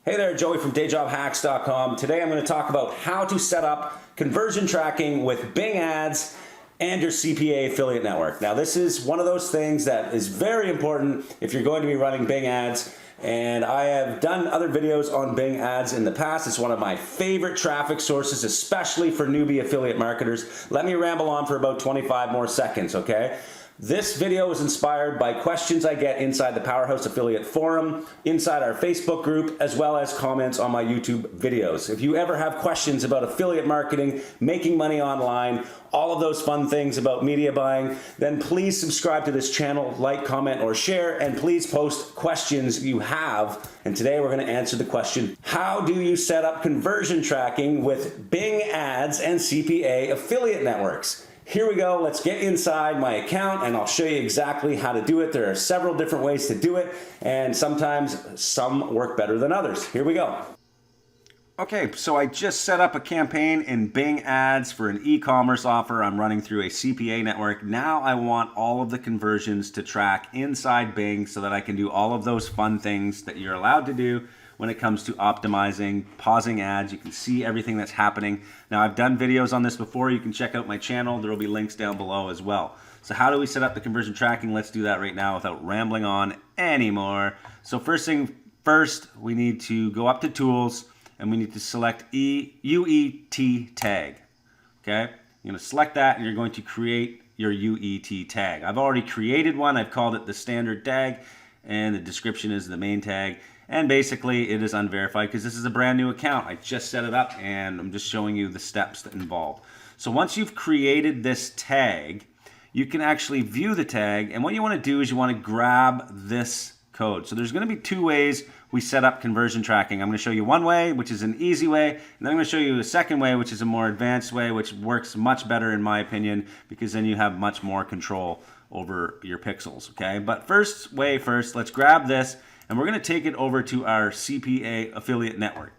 Hey there, Joey from DayJobHacks.com. Today I'm going to talk about how to set up conversion tracking with Bing ads and your CPA affiliate network. Now this is one of those things that is very important if you're going to be running Bing ads, and I have done other videos on Bing ads in the past. It's one of my favorite traffic sources, especially for newbie affiliate marketers. Let me ramble on for about 25 more seconds, okay? This video is inspired by questions I get inside the Powerhouse Affiliate Forum, inside our Facebook group, as well as comments on my YouTube videos. If you ever have questions about affiliate marketing, making money online, all of those fun things about media buying, then please subscribe to this channel, like, comment, or share, and please post questions you have. And today we're going to answer the question, how do you set up conversion tracking with Bing ads and CPA affiliate networks? Here we go, let's get inside my account and I'll show you exactly how to do it. There are several different ways to do it, and sometimes some work better than others. Here we go. Okay, so I just set up a campaign in Bing ads for an e-commerce offer I'm running through a CPA network. Now I want all of the conversions to track inside Bing so that I can do all of those fun things that you're allowed to do when it comes to optimizing, pausing ads. You can see everything that's happening. Now I've done videos on this before. You can check out my channel. There will be links down below as well. So how do we set up the conversion tracking? Let's do that right now without rambling on anymore. So first thing first, we need to go up to Tools and we need to select UET Tag. Okay, you're going to select that and you're going to create your UET tag. I've already created one. I've called it the standard tag, and the description is the main tag. And basically it is unverified because this is a brand new account. I just set it up and I'm just showing you the steps that involved. So once you've created this tag, you can actually view the tag, and what you want to do is you want to grab this code. So there's going to be two ways we set up conversion tracking. I'm going to show you one way, which is an easy way, and then I'm going to show you a second way, which is a more advanced way, which works much better in my opinion, because then you have much more control over your pixels, okay? But first, let's grab this, and we're going to take it over to our CPA affiliate network.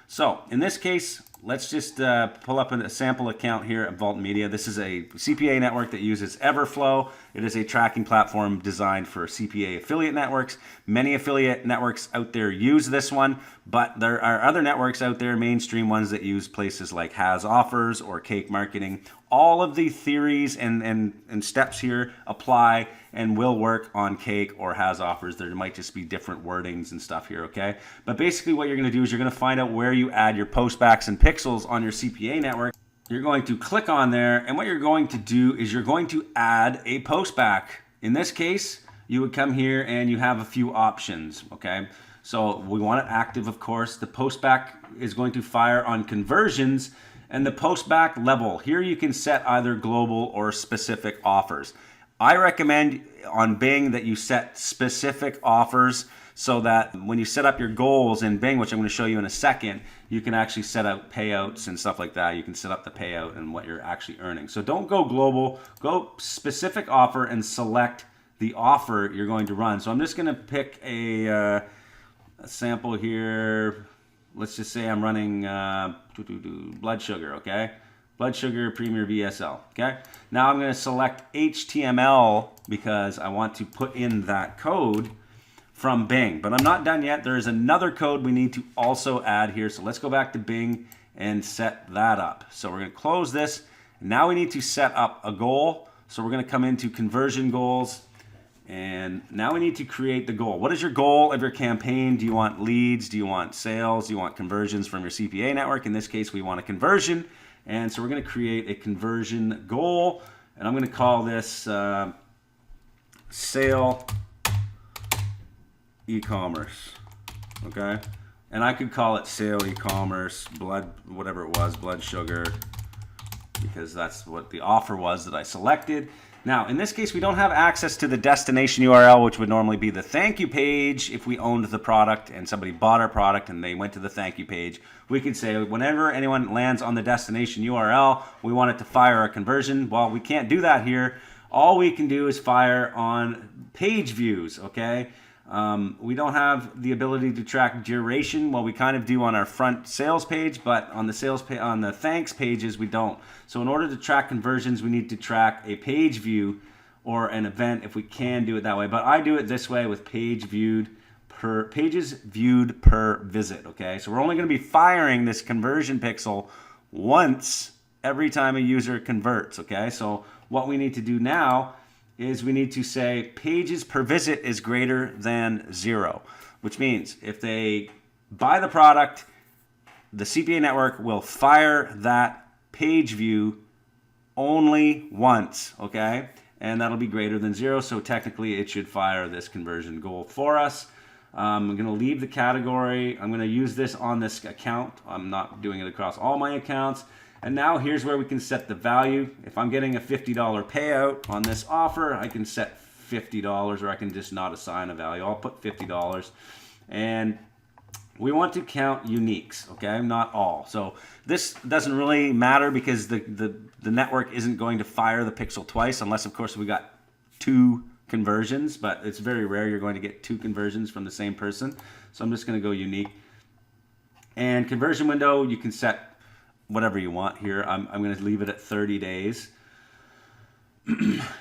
So in this case, let's just pull up a sample account here at Vault Media. This is a CPA network that uses Everflow. It is a tracking platform designed for CPA affiliate networks. Many affiliate networks out there use this one, but there are other networks out there, mainstream ones, that use places like Has Offers or Cake Marketing. All of the theories and steps here apply and will work on Cake or Has Offers. There might just be different wordings and stuff here, okay? But basically what you're going to do is you're going to find out where you add your postbacks and pixels on your CPA network. You're going to click on there, and what you're going to do is you're going to add a postback. In this case, you would come here and you have a few options, okay? So we want it active, of course. The postback is going to fire on conversions, and the postback level. Here you can set either global or specific offers. I recommend on Bing that you set specific offers so that when you set up your goals in Bing, which I'm going to show you in a second, you can actually set out payouts and stuff like that. You can set up the payout and what you're actually earning. So don't go global, go specific offer and select the offer you're going to run. So I'm just going to pick a sample here. Let's just say I'm running blood sugar, okay? Blood sugar Premier VSL, okay? Now I'm going to select HTML because I want to put in that code from Bing, but I'm not done yet. There is another code we need to also add here. So let's go back to Bing and set that up. So we're going to close this. Now we need to set up a goal. So we're going to come into conversion goals. And now we need to create the goal. What is your goal of your campaign? Do you want leads? Do you want sales? Do you want conversions from your CPA network? In this case, we want a conversion. And so we're going to create a conversion goal. And I'm going to call this sale e-commerce. Okay? And I could call it sale e-commerce, blood, whatever it was, blood sugar, because that's what the offer was that I selected. Now, in this case, we don't have access to the destination URL, which would normally be the thank you page if we owned the product and somebody bought our product and they went to the thank you page. We could say whenever anyone lands on the destination URL, we want it to fire a conversion. Well, we can't do that here. All we can do is fire on page views, okay? We don't have the ability to track duration. Well, we kind of do on our front sales page, but on the sales page, on the thanks pages, we don't. So in order to track conversions, we need to track a page view or an event if we can do it that way. But I do it this way with page viewed pages viewed per visit. Okay, so we're only going to be firing this conversion pixel once every time a user converts. Okay, so what we need to do now is we need to say pages per visit is greater than 0, which means if they buy the product, the CPA network will fire that page view only once, okay? And that'll be greater than 0, so technically it should fire this conversion goal for us. I'm going to leave the category. I'm going to use this on this account. I'm not doing it across all my accounts. And now here's where we can set the value. If I'm getting a $50 payout on this offer, I can set $50, or I can just not assign a value. I'll put $50. And we want to count uniques, okay, not all. So this doesn't really matter because the network isn't going to fire the pixel twice, unless of course we got 2 conversions, but it's very rare you're going to get 2 conversions from the same person. So I'm just going to go unique. And conversion window, you can set whatever you want here. I'm going to leave it at 30 days.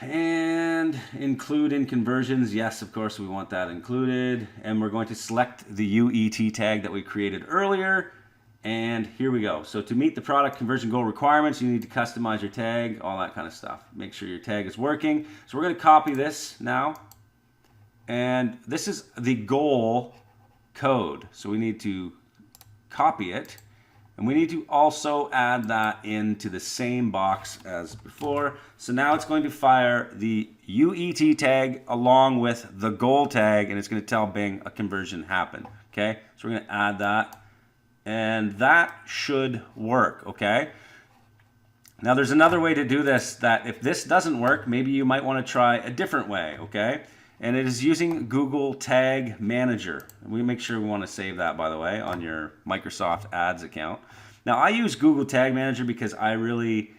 And include in conversions, yes, of course we want that included. And we're going to select the UET tag that we created earlier. And here we go. So to meet the product conversion goal requirements, you need to customize your tag, all that kind of stuff. Make sure your tag is working. So we're going to copy this now. And this is the goal code. So we need to copy it. And we need to also add that into the same box as before. So now it's going to fire the UET tag along with the goal tag, and it's going to tell Bing a conversion happened. Okay, so we're going to add that, and that should work. Okay. Now there's another way to do this that if this doesn't work, maybe you might want to try a different way. Okay. And it is using Google Tag Manager. We make sure we want to save that, by the way, on your Microsoft Ads account. Now, I use Google Tag Manager because I really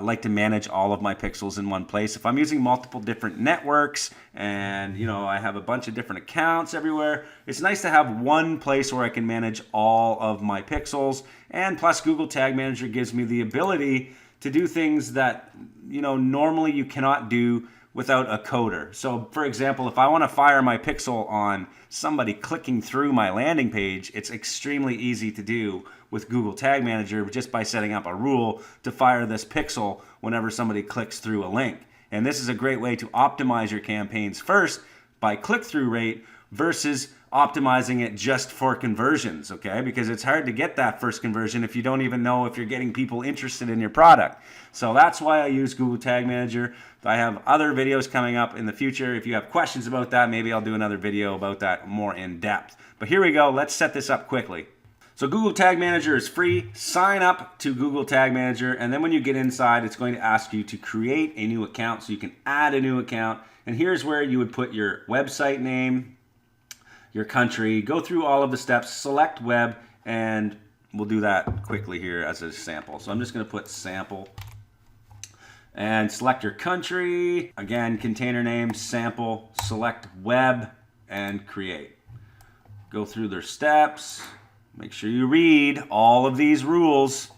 like to manage all of my pixels in one place. If I'm using multiple different networks and, you know, I have a bunch of different accounts everywhere, it's nice to have one place where I can manage all of my pixels. And plus, Google Tag Manager gives me the ability to do things that, you know, normally you cannot do without a coder. So for example, if I want to fire my pixel on somebody clicking through my landing page, it's extremely easy to do with Google Tag Manager just by setting up a rule to fire this pixel whenever somebody clicks through a link. And this is a great way to optimize your campaigns first by click-through rate versus optimizing it just for conversions, okay? Because it's hard to get that first conversion if you don't even know if you're getting people interested in your product. So that's why I use Google Tag Manager. I have other videos coming up in the future. If you have questions about that, maybe I'll do another video about that more in depth. But here we go. Let's set this up quickly. So Google Tag Manager is free. Sign up to Google Tag Manager, and then when you get inside, it's going to ask you to create a new account so you can add a new account. And here's where you would put your website name, your country, go through all of the steps, select web, and we'll do that quickly here as a sample. So I'm just going to put sample and select your country. Again, container name, sample, select web, and create. Go through their steps. Make sure you read all of these rules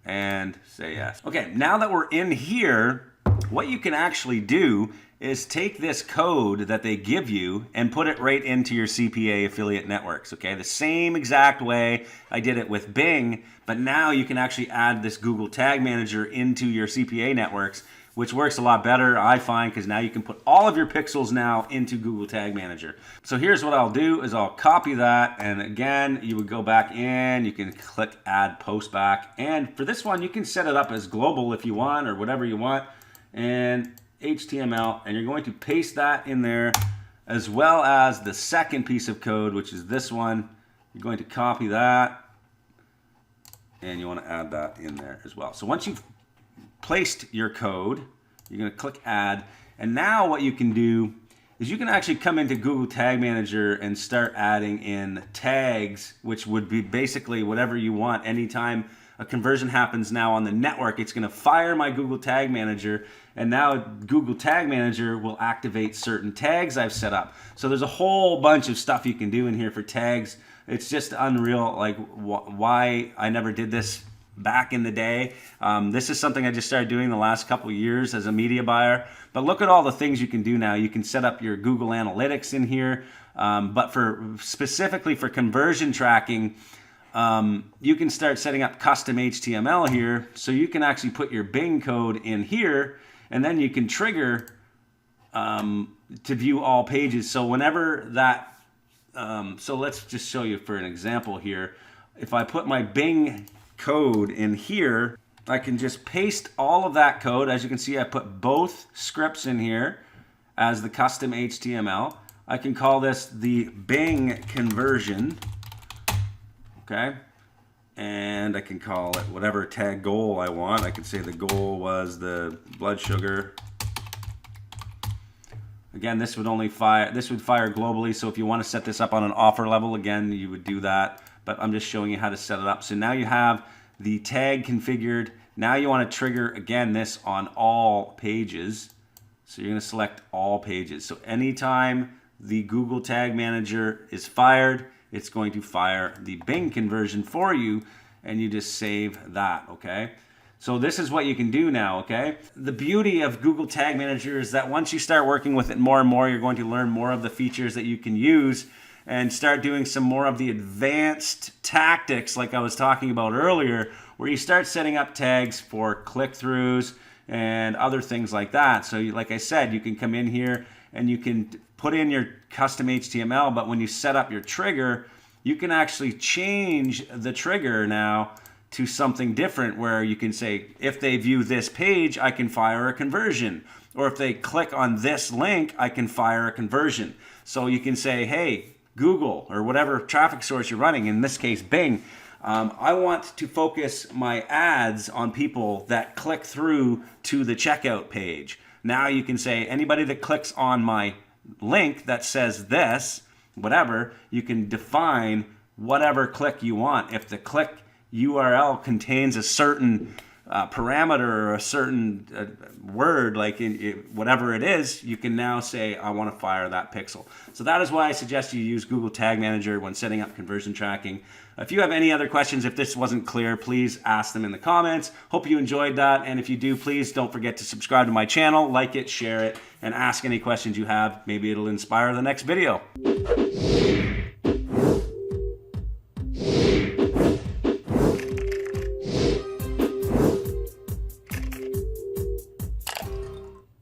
and say yes. Okay, now that we're in here, what you can actually do is take this code that they give you and put it right into your CPA affiliate networks, okay? The same exact way I did it with Bing, but now you can actually add this Google Tag Manager into your CPA networks, which works a lot better, I find, because now you can put all of your pixels now into Google Tag Manager. So here's what I'll do is I'll copy that, and again, you would go back in, you can click Add Post Back, and for this one, you can set it up as global if you want, or whatever you want, and HTML, and you're going to paste that in there, as well as the second piece of code, which is this one. You're going to copy that, and you want to add that in there as well. So once you've placed your code, you're going to click Add, and now what you can do is you can actually come into Google Tag Manager and start adding in tags, which would be basically whatever you want. Anytime a conversion happens now on the network, it's going to fire my Google Tag Manager, and now Google Tag Manager will activate certain tags I've set up. So there's a whole bunch of stuff you can do in here for tags. It's just unreal, like why I never did this back in the day. This is something I just started doing the last couple of years as a media buyer. But look at all the things you can do now. You can set up your Google Analytics in here. But specifically for conversion tracking, you can start setting up custom HTML here. So you can actually put your Bing code in here, and then you can trigger to view all pages. So whenever that, so let's just show you for an example here. If I put my Bing code in here, I can just paste all of that code. As you can see, I put both scripts in here as the custom HTML. I can call this the Bing conversion, okay? And I can call it whatever tag goal I want. I can say the goal was the blood sugar. Again, this would fire globally, so if you want to set this up on an offer level, again, you would do that. But I'm just showing you how to set it up. So now you have the tag configured. Now you want to trigger, again, this on all pages. So you're going to select all pages. So anytime the Google Tag Manager is fired, it's going to fire the Bing conversion for you, and you just save that, okay? So this is what you can do now, okay? The beauty of Google Tag Manager is that once you start working with it more and more, you're going to learn more of the features that you can use and start doing some more of the advanced tactics like I was talking about earlier, where you start setting up tags for click-throughs and other things like that. So like I said, you can come in here and you can put in your custom HTML, but when you set up your trigger, you can actually change the trigger now to something different, where you can say, if they view this page, I can fire a conversion. Or if they click on this link, I can fire a conversion. So you can say, hey, Google, or whatever traffic source you're running, in this case Bing, I want to focus my ads on people that click through to the checkout page. Now you can say, anybody that clicks on my link that says this, whatever, you can define whatever click you want. If the click URL contains a certain parameter or a certain word, like whatever it is, you can now say, I want to fire that pixel. So that is why I suggest you use Google Tag Manager when setting up conversion tracking. If you have any other questions, if this wasn't clear, please ask them in the comments. Hope you enjoyed that. And if you do, please don't forget to subscribe to my channel, like it, share it, and ask any questions you have. Maybe it'll inspire the next video.